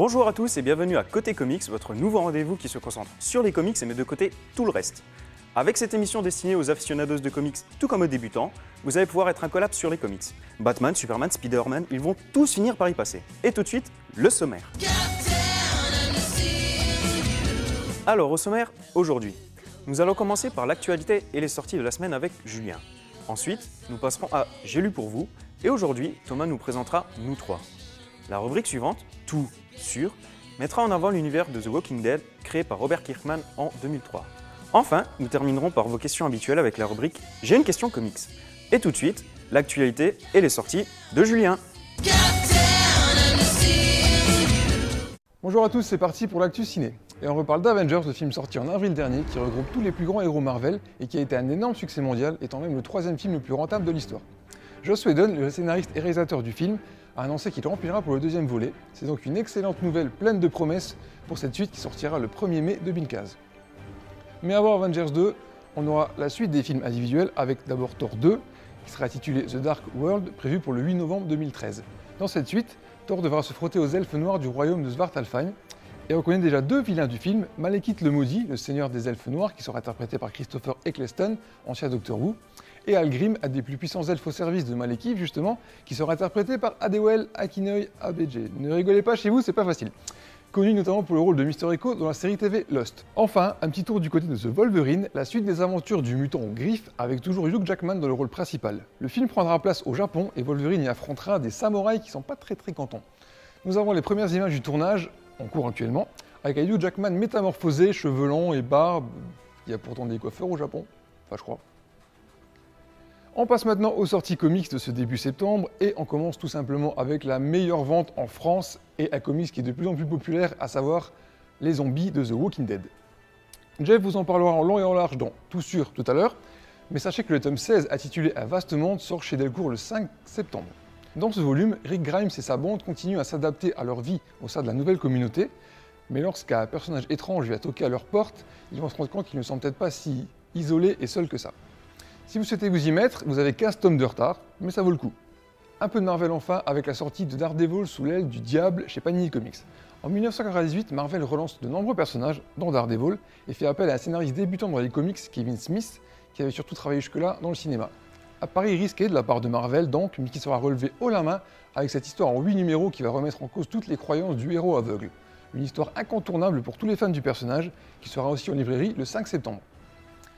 Bonjour à tous et bienvenue à Côté Comics, votre nouveau rendez-vous qui se concentre sur les comics et met de côté tout le reste. Avec cette émission destinée aux aficionados de comics, tout comme aux débutants, vous allez pouvoir être incollables sur les comics. Batman, Superman, Spider-Man, ils vont tous finir par y passer. Et tout de suite, le sommaire. Alors au sommaire, aujourd'hui, nous allons commencer par l'actualité et les sorties de la semaine avec Julien. Ensuite, nous passerons à J'ai lu pour vous, et aujourd'hui, Thomas nous présentera Nous trois. La rubrique suivante, Tout sur, mettra en avant l'univers de The Walking Dead créé par Robert Kirkman en 2003. Enfin, nous terminerons par vos questions habituelles avec la rubrique J'ai une question comics. Et tout de suite, l'actualité et les sorties de Julien. Bonjour à tous, c'est parti pour l'actu ciné. Et on reparle d'Avengers, le film sorti en avril dernier qui regroupe tous les plus grands héros Marvel et qui a été un énorme succès mondial, étant même le troisième film le plus rentable de l'histoire. Joss Whedon, le scénariste et réalisateur du film, a annoncé qu'il remplira pour le deuxième volet. C'est donc une excellente nouvelle pleine de promesses pour cette suite qui sortira le 1er mai 2015. Mais avant Avengers 2, on aura la suite des films individuels avec d'abord Thor 2, qui sera intitulé The Dark World, prévu pour le 8 novembre 2013. Dans cette suite, Thor devra se frotter aux elfes noirs du royaume de Svartalfheim, et on connaît déjà deux vilains du film, Malekith le Maudit, le seigneur des elfes noirs, qui sera interprété par Christopher Eccleston, ancien Doctor Who, et Algrim, un des plus puissants elfes au service de Malekith, justement, qui sera interprété par Adewale Akinoi Abeje. Ne rigolez pas chez vous, c'est pas facile. Connu notamment pour le rôle de Mr. Echo dans la série TV Lost. Enfin, un petit tour du côté de The Wolverine, la suite des aventures du mutant aux griffes, avec toujours Hugh Jackman dans le rôle principal. Le film prendra place au Japon et Wolverine y affrontera des samouraïs qui sont pas très contents. Nous avons les premières images du tournage, en cours actuellement, avec un Hugh Jackman métamorphosé, cheveux longs et barbe. Il y a pourtant des coiffeurs au Japon, enfin je crois. On passe maintenant aux sorties comics de ce début septembre et on commence tout simplement avec la meilleure vente en France et un comics qui est de plus en plus populaire, à savoir les zombies de The Walking Dead. Jeff vous en parlera en long et en large dans Tout sur tout à l'heure, mais sachez que le tome 16 intitulé Un vaste monde sort chez Delcourt le 5 septembre. Dans ce volume, Rick Grimes et sa bande continuent à s'adapter à leur vie au sein de la nouvelle communauté, mais lorsqu'un personnage étrange vient toquer à leur porte, ils vont se rendre compte qu'ils ne sont peut-être pas si isolés et seuls que ça. Si vous souhaitez vous y mettre, vous avez 15 tomes de retard, mais ça vaut le coup. Un peu de Marvel enfin, avec la sortie de Daredevil sous l'aile du diable chez Panini Comics. En 1998, Marvel relance de nombreux personnages, dont Daredevil, et fait appel à un scénariste débutant dans les comics, Kevin Smith, qui avait surtout travaillé jusque-là dans le cinéma. Un pari risqué de la part de Marvel donc, mais qui sera relevé haut la main avec cette histoire en 8 numéros qui va remettre en cause toutes les croyances du héros aveugle. Une histoire incontournable pour tous les fans du personnage, qui sera aussi en librairie le 5 septembre.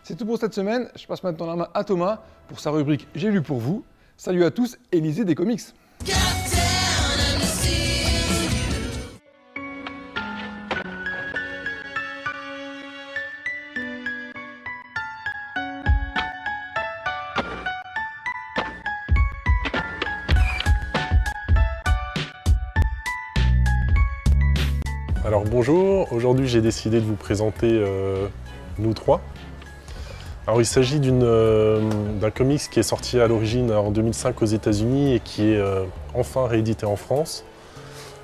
C'est tout pour cette semaine, je passe maintenant la main à Thomas pour sa rubrique J'ai lu pour vous. Salut à tous et lisez des comics. Alors bonjour, aujourd'hui j'ai décidé de vous présenter Nous trois. Alors il s'agit d'un comics qui est sorti à l'origine en 2005 aux États-Unis et qui est enfin réédité en France.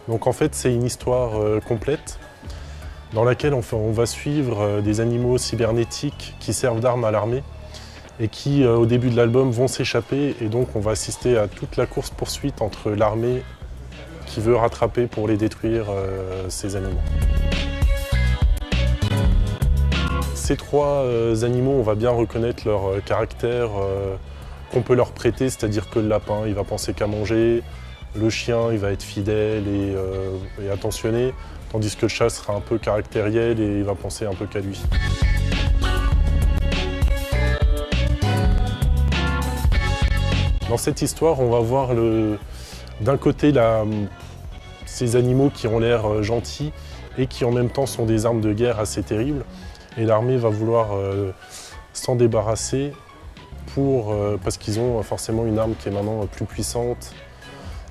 Donc en fait c'est une histoire complète dans laquelle on va suivre des animaux cybernétiques qui servent d'armes à l'armée et qui au début de l'album vont s'échapper, et donc on va assister à toute la course-poursuite entre l'armée qui veut rattraper pour les détruire ces animaux. Ces trois animaux, on va bien reconnaître leur caractère qu'on peut leur prêter, c'est-à-dire que le lapin, il va penser qu'à manger, le chien, il va être fidèle et attentionné, tandis que le chat sera un peu caractériel et il va penser un peu qu'à lui. Dans cette histoire, on va voir d'un côté ces animaux qui ont l'air gentils et qui en même temps sont des armes de guerre assez terribles. Et l'armée va vouloir s'en débarrasser parce qu'ils ont forcément une arme qui est maintenant plus puissante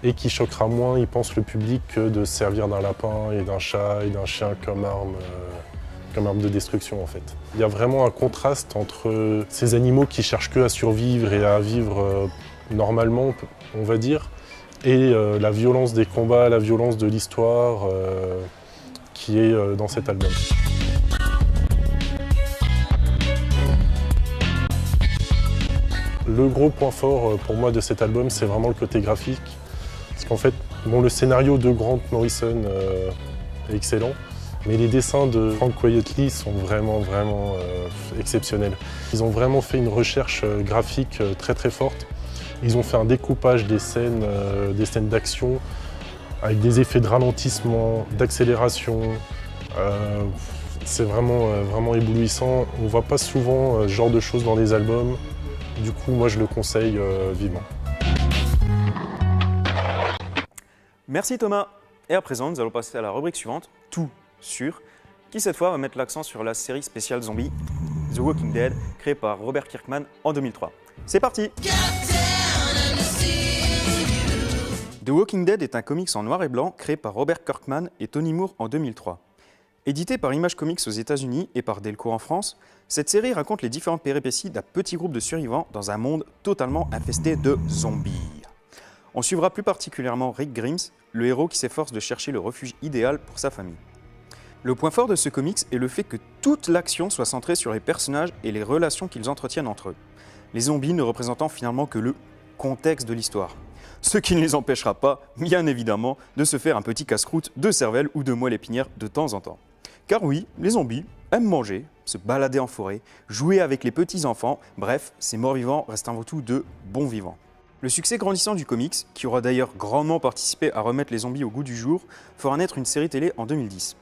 et qui choquera moins, ils pensent, le public que de se servir d'un lapin et d'un chat et d'un chien comme arme de destruction en fait. Il y a vraiment un contraste entre ces animaux qui cherchent que à survivre et à vivre normalement, on va dire, et la violence des combats, la violence de l'histoire qui est dans cet album. Le gros point fort pour moi de cet album, c'est vraiment le côté graphique. Parce qu'en fait, le scénario de Grant Morrison excellent. Mais les dessins de Frank Quitely sont vraiment exceptionnels. Ils ont vraiment fait une recherche graphique très forte. Ils ont fait un découpage des scènes d'action avec des effets de ralentissement, d'accélération. C'est vraiment éblouissant. On ne voit pas souvent ce genre de choses dans les albums. Du coup, moi, je le conseille vivement. Merci Thomas. Et à présent, nous allons passer à la rubrique suivante, Tout sur, qui cette fois va mettre l'accent sur la série spéciale zombie The Walking Dead, créée par Robert Kirkman en 2003. C'est parti! The Walking Dead est un comics en noir et blanc créé par Robert Kirkman et Tony Moore en 2003. Édité par Image Comics aux États-Unis et par Delcourt en France, cette série raconte les différentes péripéties d'un petit groupe de survivants dans un monde totalement infesté de zombies. On suivra plus particulièrement Rick Grimes, le héros qui s'efforce de chercher le refuge idéal pour sa famille. Le point fort de ce comics est le fait que toute l'action soit centrée sur les personnages et les relations qu'ils entretiennent entre eux, les zombies ne représentant finalement que le contexte de l'histoire. Ce qui ne les empêchera pas, bien évidemment, de se faire un petit casse-croûte de cervelle ou de moelle épinière de temps en temps. Car oui, les zombies aiment manger, se balader en forêt, jouer avec les petits-enfants, bref, ces morts-vivants restent avant tout de bons vivants. Le succès grandissant du comics, qui aura d'ailleurs grandement participé à remettre les zombies au goût du jour, fera naître une série télé en 2010.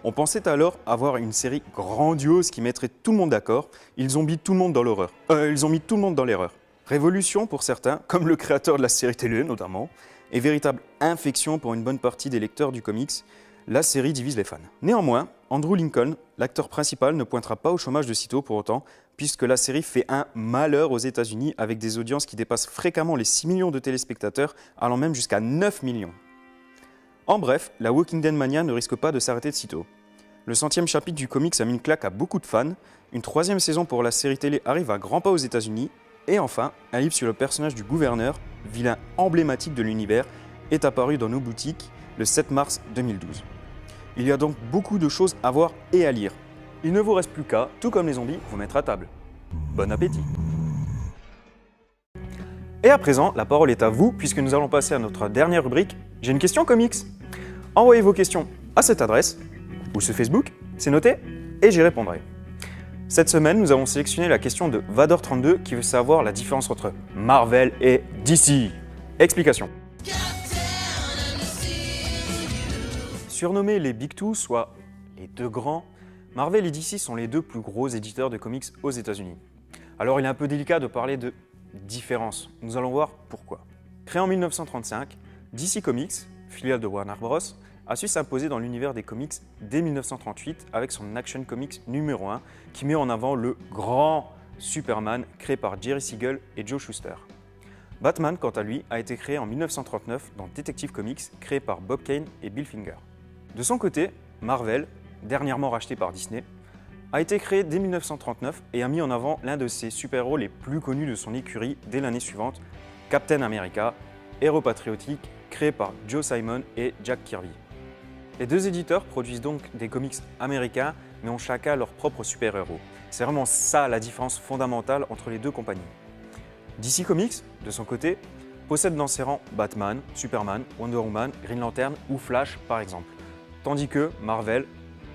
On pensait alors avoir une série grandiose qui mettrait tout le monde d'accord, ils ont mis tout le monde dans l'horreur. Ils ont mis tout le monde dans l'erreur. Révolution pour certains, comme le créateur de la série télé notamment, et véritable infection pour une bonne partie des lecteurs du comics, la série divise les fans. Néanmoins, Andrew Lincoln, l'acteur principal, ne pointera pas au chômage de sitôt pour autant, puisque la série fait un malheur aux États-Unis avec des audiences qui dépassent fréquemment les 6 millions de téléspectateurs, allant même jusqu'à 9 millions. En bref, la Walking Dead Mania ne risque pas de s'arrêter de sitôt. Le 100e chapitre du comics a mis une claque à beaucoup de fans, une 3e saison pour la série télé arrive à grands pas aux États-Unis, et enfin, un livre sur le personnage du gouverneur, vilain emblématique de l'univers, est apparu dans nos boutiques le 7 mars 2012. Il y a donc beaucoup de choses à voir et à lire. Il ne vous reste plus qu'à, tout comme les zombies, vous mettre à table. Bon appétit! Et à présent, la parole est à vous, puisque nous allons passer à notre dernière rubrique. J'ai une question comics. Envoyez vos questions à cette adresse, ou sur Facebook, c'est noté, et j'y répondrai. Cette semaine, nous avons sélectionné la question de Vador32 qui veut savoir la différence entre Marvel et DC. Explication. Surnommés les Big Two, soit les deux grands, Marvel et DC sont les deux plus gros éditeurs de comics aux États-Unis. Alors il est un peu délicat de parler de différence. Nous allons voir pourquoi. Créé en 1935, DC Comics, filiale de Warner Bros., a su s'imposer dans l'univers des comics dès 1938 avec son Action Comics numéro 1 qui met en avant le grand Superman créé par Jerry Siegel et Joe Shuster. Batman, quant à lui, a été créé en 1939 dans Detective Comics créé par Bob Kane et Bill Finger. De son côté, Marvel, dernièrement racheté par Disney, a été créé dès 1939 et a mis en avant l'un de ses super-héros les plus connus de son écurie dès l'année suivante, Captain America, héros patriotique créé par Joe Simon et Jack Kirby. Les deux éditeurs produisent donc des comics américains, mais ont chacun leur propre super-héros. C'est vraiment ça la différence fondamentale entre les deux compagnies. DC Comics, de son côté, possède dans ses rangs Batman, Superman, Wonder Woman, Green Lantern ou Flash par exemple. Tandis que Marvel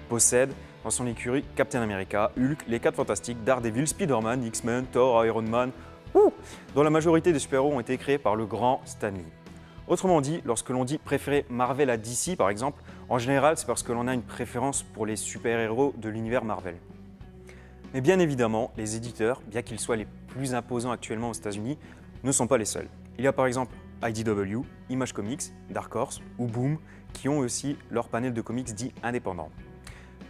possède dans son écurie Captain America, Hulk, les 4 Fantastiques, Daredevil, Spider-Man, X-Men, Thor, Iron Man, dont la majorité des super-héros ont été créés par le grand Stan Lee. Autrement dit, lorsque l'on dit préférer Marvel à DC par exemple, en général c'est parce que l'on a une préférence pour les super-héros de l'univers Marvel. Mais bien évidemment, les éditeurs, bien qu'ils soient les plus imposants actuellement aux États-Unis, ne sont pas les seuls. Il y a par exemple IDW, Image Comics, Dark Horse ou Boom qui ont aussi leur panel de comics dits indépendants.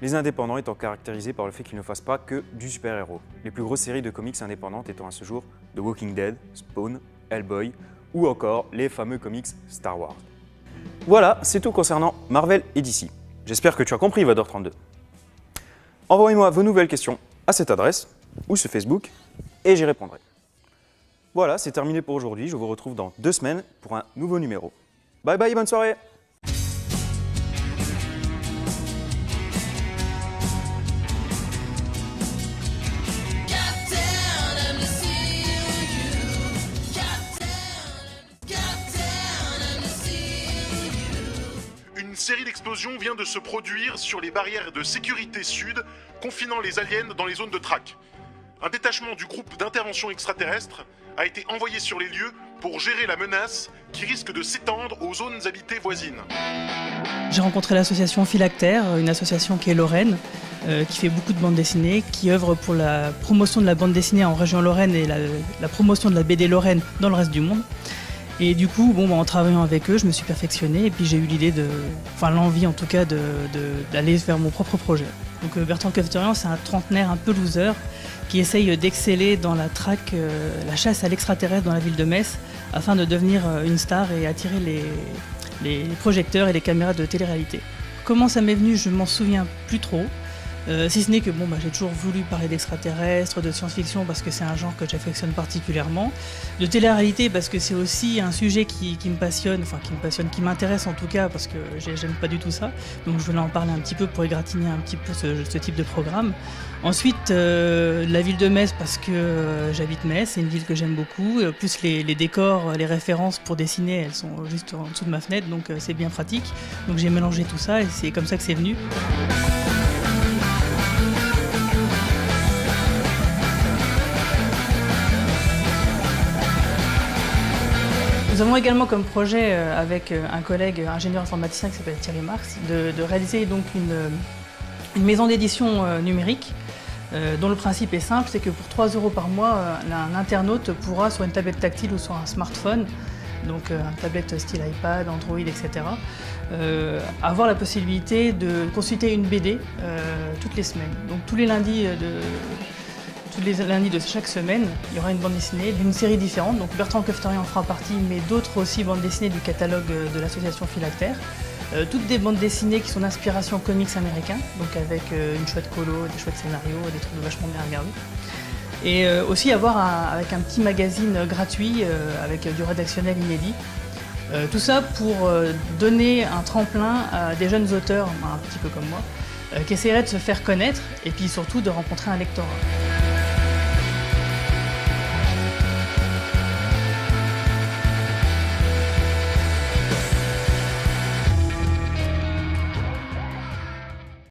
Les indépendants étant caractérisés par le fait qu'ils ne fassent pas que du super-héros. Les plus grosses séries de comics indépendantes étant à ce jour The Walking Dead, Spawn, Hellboy ou encore les fameux comics Star Wars. Voilà, c'est tout concernant Marvel et DC. J'espère que tu as compris Vador32. Envoyez-moi vos nouvelles questions à cette adresse ou sur Facebook et j'y répondrai. Voilà, c'est terminé pour aujourd'hui. Je vous retrouve dans 2 semaines pour un nouveau numéro. Bye bye, bonne soirée! Une série d'explosions vient de se produire sur les barrières de sécurité sud, confinant les aliens dans les zones de traque. Un détachement du groupe d'intervention extraterrestre a été envoyé sur les lieux pour gérer la menace qui risque de s'étendre aux zones habitées voisines. J'ai rencontré l'association Philactère, une association qui est lorraine, qui fait beaucoup de bandes dessinées, qui œuvre pour la promotion de la bande dessinée en région Lorraine et la promotion de la BD Lorraine dans le reste du monde. Et du coup, en travaillant avec eux, je me suis perfectionné et puis j'ai eu l'idée l'envie en tout cas d'aller vers mon propre projet. Donc Bertrand Kefterian, c'est un trentenaire un peu loser qui essaye d'exceller dans la traque, la chasse à l'extraterrestre dans la ville de Metz afin de devenir une star et attirer les projecteurs et les caméras de télé-réalité. Comment ça m'est venu, je m'en souviens plus trop. Si ce n'est que j'ai toujours voulu parler d'extraterrestres, de science-fiction parce que c'est un genre que j'affectionne particulièrement. De télé-réalité parce que c'est aussi un sujet qui me passionne, qui m'intéresse en tout cas parce que j'aime pas du tout ça. Donc je voulais en parler un petit peu pour égratigner un petit peu ce type de programme. Ensuite, la ville de Metz parce que j'habite Metz, c'est une ville que j'aime beaucoup. Plus les décors, les références pour dessiner, elles sont juste en dessous de ma fenêtre, donc c'est bien pratique. Donc j'ai mélangé tout ça et c'est comme ça que c'est venu. Nous avons également comme projet avec un collègue ingénieur informaticien qui s'appelle Thierry Marx de réaliser donc une maison d'édition numérique dont le principe est simple, c'est que pour 3 € par mois, un internaute pourra sur une tablette tactile ou sur un smartphone, donc une tablette style iPad, Android, etc., avoir la possibilité de consulter une BD toutes les semaines. Donc tous les lundis de chaque semaine, il y aura une bande dessinée d'une série différente. Donc Bertrand Kefterian en fera partie, mais d'autres aussi bandes dessinées du catalogue de l'association Philactère. Toutes des bandes dessinées qui sont d'inspiration comics américains, donc avec une chouette colo, des chouettes scénarios, des trucs vachement bien regardés. Et aussi avoir avec un petit magazine gratuit avec du rédactionnel inédit. Tout ça pour donner un tremplin à des jeunes auteurs, un petit peu comme moi, qui essaieraient de se faire connaître et puis surtout de rencontrer un lectorat.